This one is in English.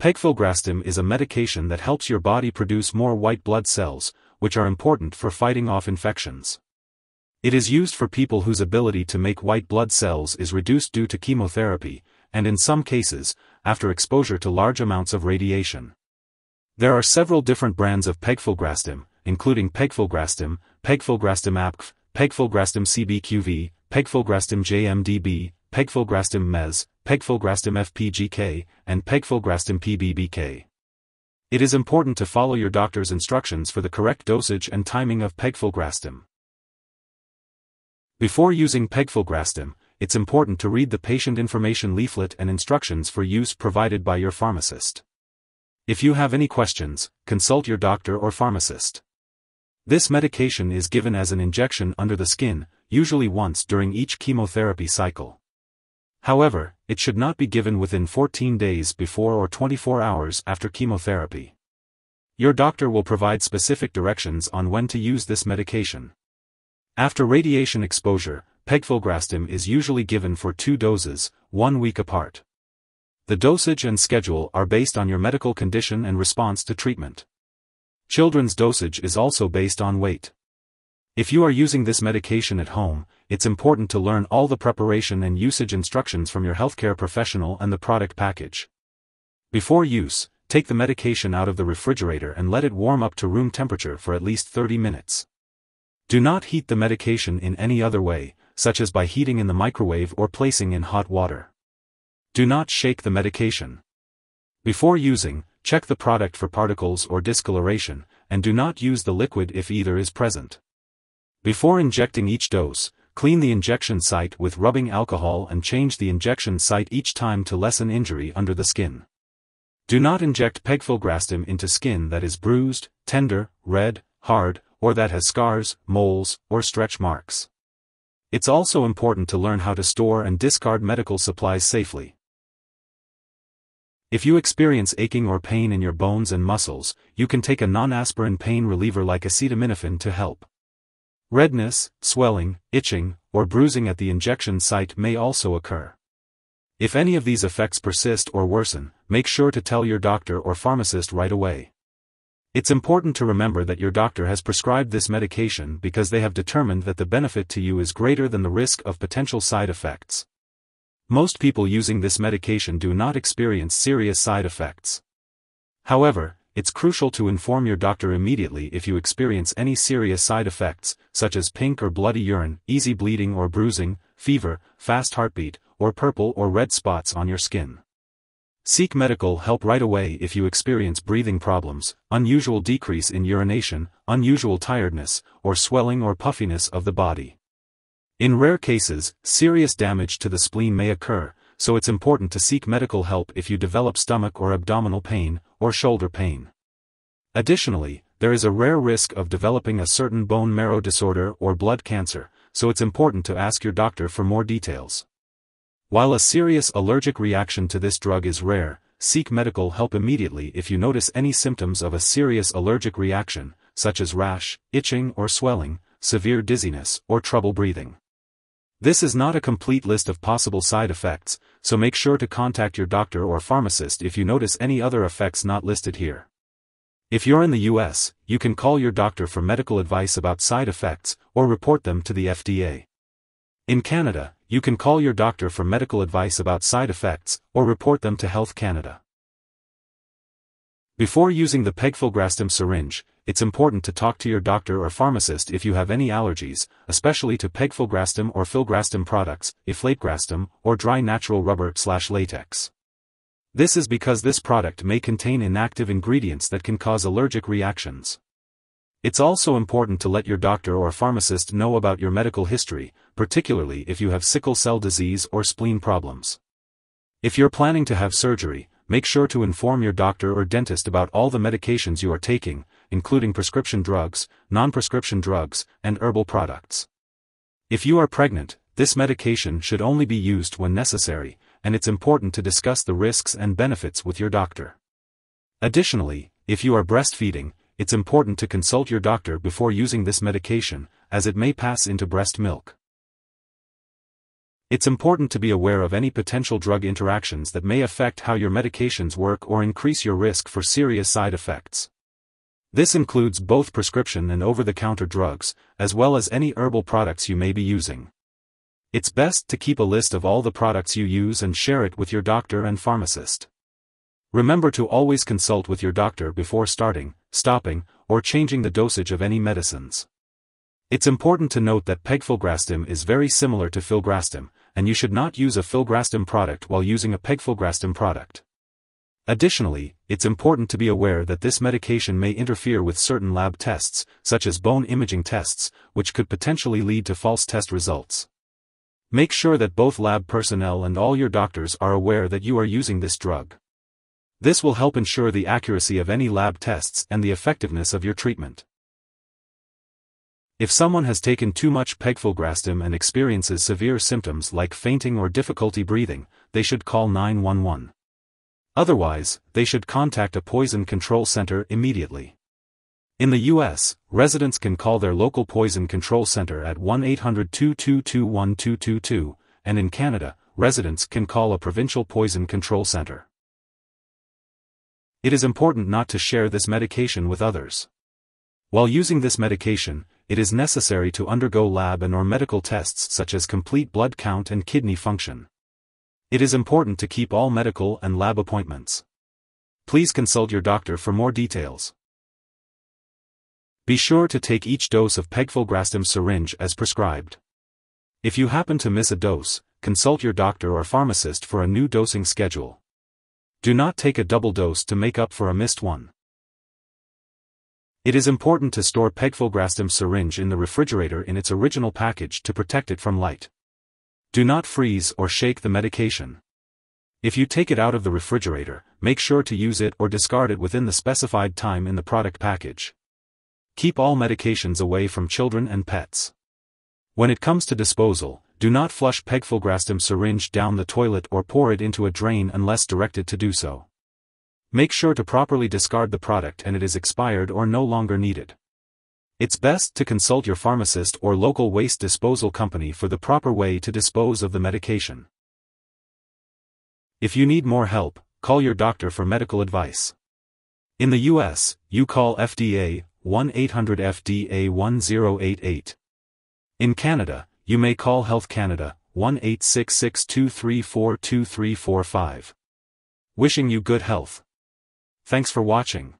Pegfilgrastim is a medication that helps your body produce more white blood cells, which are important for fighting off infections. It is used for people whose ability to make white blood cells is reduced due to chemotherapy, and in some cases, after exposure to large amounts of radiation. There are several different brands of pegfilgrastim, including pegfilgrastim, pegfilgrastim-apgf, pegfilgrastim-cbqv, pegfilgrastim-jmdb, pegfilgrastim-bmez, pegfilgrastim-fpgk, and pegfilgrastim-pbbk. It is important to follow your doctor's instructions for the correct dosage and timing of pegfilgrastim. Before using pegfilgrastim, it's important to read the patient information leaflet and instructions for use provided by your pharmacist. If you have any questions, consult your doctor or pharmacist. This medication is given as an injection under the skin, usually once during each chemotherapy cycle. However, it should not be given within 14 days before or 24 hours after chemotherapy. Your doctor will provide specific directions on when to use this medication. After radiation exposure, pegfilgrastim is usually given for 2 doses, 1 week apart. The dosage and schedule are based on your medical condition and response to treatment. Children's dosage is also based on weight. If you are using this medication at home, it's important to learn all the preparation and usage instructions from your healthcare professional and the product package. Before use, take the medication out of the refrigerator and let it warm up to room temperature for at least 30 minutes. Do not heat the medication in any other way, such as by heating in the microwave or placing in hot water. Do not shake the medication. Before using, check the product for particles or discoloration, and do not use the liquid if either is present. Before injecting each dose, clean the injection site with rubbing alcohol and change the injection site each time to lessen injury under the skin. Do not inject pegfilgrastim into skin that is bruised, tender, red, hard, or that has scars, moles, or stretch marks. It's also important to learn how to store and discard medical supplies safely. If you experience aching or pain in your bones and muscles, you can take a non-aspirin pain reliever like acetaminophen to help. Redness, swelling, itching, or bruising at the injection site may also occur. If any of these effects persist or worsen, make sure to tell your doctor or pharmacist right away. It's important to remember that your doctor has prescribed this medication because they have determined that the benefit to you is greater than the risk of potential side effects. Most people using this medication do not experience serious side effects. However, it's crucial to inform your doctor immediately if you experience any serious side effects, such as pink or bloody urine, easy bleeding or bruising, fever, fast heartbeat, or purple or red spots on your skin. Seek medical help right away if you experience breathing problems, unusual decrease in urination, unusual tiredness, or swelling or puffiness of the body. In rare cases, serious damage to the spleen may occur, so it's important to seek medical help if you develop stomach or abdominal pain, or shoulder pain. Additionally, there is a rare risk of developing a certain bone marrow disorder or blood cancer, so it's important to ask your doctor for more details. While a serious allergic reaction to this drug is rare, seek medical help immediately if you notice any symptoms of a serious allergic reaction, such as rash, itching or swelling, severe dizziness, or trouble breathing. This is not a complete list of possible side effects, so make sure to contact your doctor or pharmacist if you notice any other effects not listed here. If you're in the US, you can call your doctor for medical advice about side effects, or report them to the FDA. In Canada, you can call your doctor for medical advice about side effects, or report them to Health Canada. Before using the pegfilgrastim syringe, it's important to talk to your doctor or pharmacist if you have any allergies, especially to pegfilgrastim or filgrastim products, iflatograstim, or dry natural rubber/latex. This is because this product may contain inactive ingredients that can cause allergic reactions. It's also important to let your doctor or pharmacist know about your medical history, particularly if you have sickle cell disease or spleen problems. If you're planning to have surgery, make sure to inform your doctor or dentist about all the medications you are taking, including prescription drugs, non-prescription drugs, and herbal products. If you are pregnant, this medication should only be used when necessary, and it's important to discuss the risks and benefits with your doctor. Additionally, if you are breastfeeding, it's important to consult your doctor before using this medication, as it may pass into breast milk. It's important to be aware of any potential drug interactions that may affect how your medications work or increase your risk for serious side effects. This includes both prescription and over-the-counter drugs, as well as any herbal products you may be using. It's best to keep a list of all the products you use and share it with your doctor and pharmacist. Remember to always consult with your doctor before starting, stopping, or changing the dosage of any medicines. It's important to note that pegfilgrastim is very similar to filgrastim, and you should not use a filgrastim product while using a pegfilgrastim product. Additionally, it's important to be aware that this medication may interfere with certain lab tests, such as bone imaging tests, which could potentially lead to false test results. Make sure that both lab personnel and all your doctors are aware that you are using this drug. This will help ensure the accuracy of any lab tests and the effectiveness of your treatment. If someone has taken too much pegfilgrastim and experiences severe symptoms like fainting or difficulty breathing, they should call 911. Otherwise, they should contact a poison control center immediately. In the U.S., residents can call their local poison control center at 1-800-222-1222, and in Canada, residents can call a provincial poison control center. It is important not to share this medication with others. While using this medication, it is necessary to undergo lab and/or medical tests such as complete blood count and kidney function. It is important to keep all medical and lab appointments. Please consult your doctor for more details. Be sure to take each dose of pegfilgrastim syringe as prescribed. If you happen to miss a dose, consult your doctor or pharmacist for a new dosing schedule. Do not take a double dose to make up for a missed one. It is important to store pegfilgrastim syringe in the refrigerator in its original package to protect it from light. Do not freeze or shake the medication. If you take it out of the refrigerator, make sure to use it or discard it within the specified time in the product package. Keep all medications away from children and pets. When it comes to disposal, do not flush pegfilgrastim syringe down the toilet or pour it into a drain unless directed to do so. Make sure to properly discard the product and it is expired or no longer needed. It's best to consult your pharmacist or local waste disposal company for the proper way to dispose of the medication. If you need more help, call your doctor for medical advice. In the U.S., you call FDA 1-800-FDA-1088. In Canada, you may call Health Canada 1-866-234-2345. Wishing you good health. Thanks for watching.